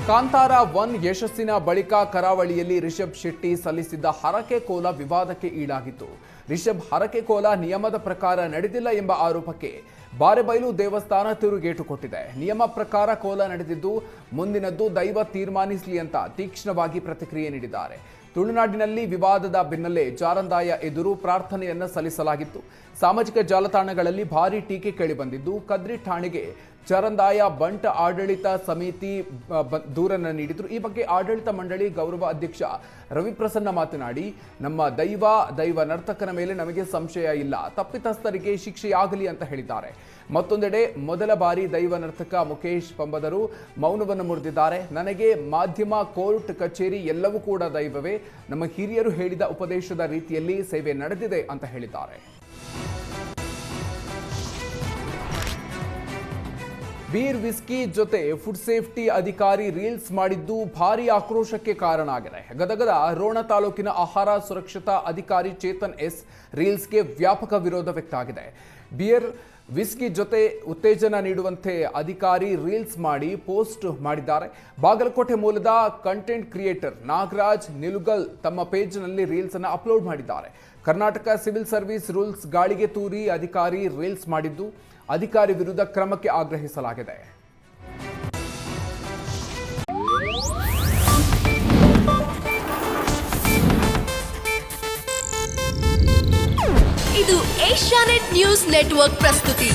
ಕಾಂತಾರ 1 ಯಶಸ್ಸಿನ ಬಳಿಕ ಕರಾವಳಿಯಲ್ಲಿ ರಿಷಬ್ ಶೆಟ್ಟಿ ಸಲ್ಲಿಸಿದ್ದ ಹರಕೆ ಕೋಲ ವಿವಾದಕ್ಕೆ ಈಡಾಗಿತ್ತು. ರಿಷಬ್ ಹರಕೆ ಕೋಲ ನಿಯಮದ ಪ್ರಕಾರ ನಡೆದಿಲ್ಲ ಎಂಬ ಆರೋಪಕ್ಕೆ ಬಾರೆಬೈಲು ದೇವಸ್ಥಾನ ತಿರುಗೇಟು ಕೊಟ್ಟಿದೆ. ನಿಯಮ ಪ್ರಕಾರ ಕೋಲ ನಡೆದಿದ್ದು ಮುಂದಿನದ್ದು ದೈವ ತೀರ್ಮಾನಿಸಲಿ ಅಂತ ತೀಕ್ಷ್ಣವಾಗಿ ಪ್ರತಿಕ್ರಿಯೆ ನೀಡಿದ್ದಾರೆ. ತುಳುನಾಡಿನಲ್ಲಿ ವಿವಾದದ ಬೆನ್ನಲ್ಲೇ ಜಾರಂದಾಯ ಎದುರು ಪ್ರಾರ್ಥನೆಯನ್ನ ಸಲ್ಲಿಸಲಾಗಿತ್ತು. ಸಾಮಾಜಿಕ ಜಾಲತಾಣಗಳಲ್ಲಿ ಭಾರೀ ಟೀಕೆ ಕೇಳಿಬಂದಿದ್ದು, ಕದ್ರಿ ಠಾಣೆಗೆ ಜಾರಂದಾಯ ಬಂಟ ಆಡಳಿತ ಸಮಿತಿ ದೂರನ್ನು ನೀಡಿದ್ರು. ಈ ಬಗ್ಗೆ ಆಡಳಿತ ಮಂಡಳಿ ಗೌರವ ಅಧ್ಯಕ್ಷ ರವಿಪ್ರಸನ್ನ ಮಾತನಾಡಿ, ನಮ್ಮ ದೈವ ನರ್ತಕನ ಮೇಲೆ ನಮಗೆ ಸಂಶಯ ಇಲ್ಲ, ತಪ್ಪಿತಸ್ಥರಿಗೆ ಶಿಕ್ಷೆಯಾಗಲಿ ಅಂತ ಹೇಳಿದ್ದಾರೆ. ಮತ್ತೊಂದೆಡೆ ಮೊದಲ ಬಾರಿ ದೈವ ನರ್ತಕ ಮುಖೇಶ್ ಪಂಬದರು ಮೌನವನ್ನು ಮುರಿದಿದ್ದಾರೆ. ನನಗೆ ಮಾಧ್ಯಮ, ಕೋರ್ಟ್, ಕಚೇರಿ ಎಲ್ಲವೂ ಕೂಡ ದೈವವೇ. ನಮ್ಮ ಹಿರಿಯರು ಹೇಳಿದ ಉಪದೇಶದ ರೀತಿಯಲ್ಲಿ ಸೇವೆ ನಡೆದಿದೆ ಅಂತ ಹೇಳಿದ್ದಾರೆ. ಬೀರ್ ವಿಸ್ಕಿ ಜೊತೆ ಫುಡ್ ಸೇಫ್ಟಿ ಅಧಿಕಾರಿ ರೀಲ್ಸ್ ಮಾಡಿದ್ದು ಭಾರೀ ಆಕ್ರೋಶಕ್ಕೆ ಕಾರಣ ಆಗಿದೆ. ಗದಗದ ರೋಣ ತಾಲೂಕಿನ ಆಹಾರ ಸುರಕ್ಷತಾ ಅಧಿಕಾರಿ ಚೇತನ್ ಎಸ್ ರೀಲ್ಸ್ಗೆ ವ್ಯಾಪಕ ವಿರೋಧ ವ್ಯಕ್ತ ಆಗಿದೆ. ಬಿಯರ್ ವಿಸ್ಕಿ ಜೊತೆ ಉತ್ತೇಜನ ನೀಡುವಂತೆ ಅಧಿಕಾರಿ ರೀಲ್ಸ್ ಮಾಡಿ ಪೋಸ್ಟ್ ಮಾಡಿದ್ದಾರೆ. ಬಾಗಲಕೋಟೆ ಮೂಲದ ಕಂಟೆಂಟ್ ಕ್ರಿಯೇಟರ್ ನಾಗರಾಜ್ ನಿಲುಗಲ್ ತಮ್ಮ ಪೇಜ್ನಲ್ಲಿ ರೀಲ್ಸ್ ಅನ್ನು ಅಪ್ಲೋಡ್ ಮಾಡಿದ್ದಾರೆ. ಕರ್ನಾಟಕ ಸಿವಿಲ್ ಸರ್ವಿಸ್ ರೂಲ್ಸ್ ಗಾಳಿಗೆ ತೂರಿ ಅಧಿಕಾರಿ ರೀಲ್ಸ್ ಮಾಡಿದ್ದು ಅಧಿಕಾರಿ ವಿರುದ್ಧ ಕ್ರಮಕ್ಕೆ ಆಗ್ರಹಿಸಲಾಗಿದೆ. ಇದು ಏಷ್ಯಾನೆಟ್ ನ್ಯೂಸ್ ನೆಟ್ವರ್ಕ್ ಪ್ರಸ್ತುತಿ.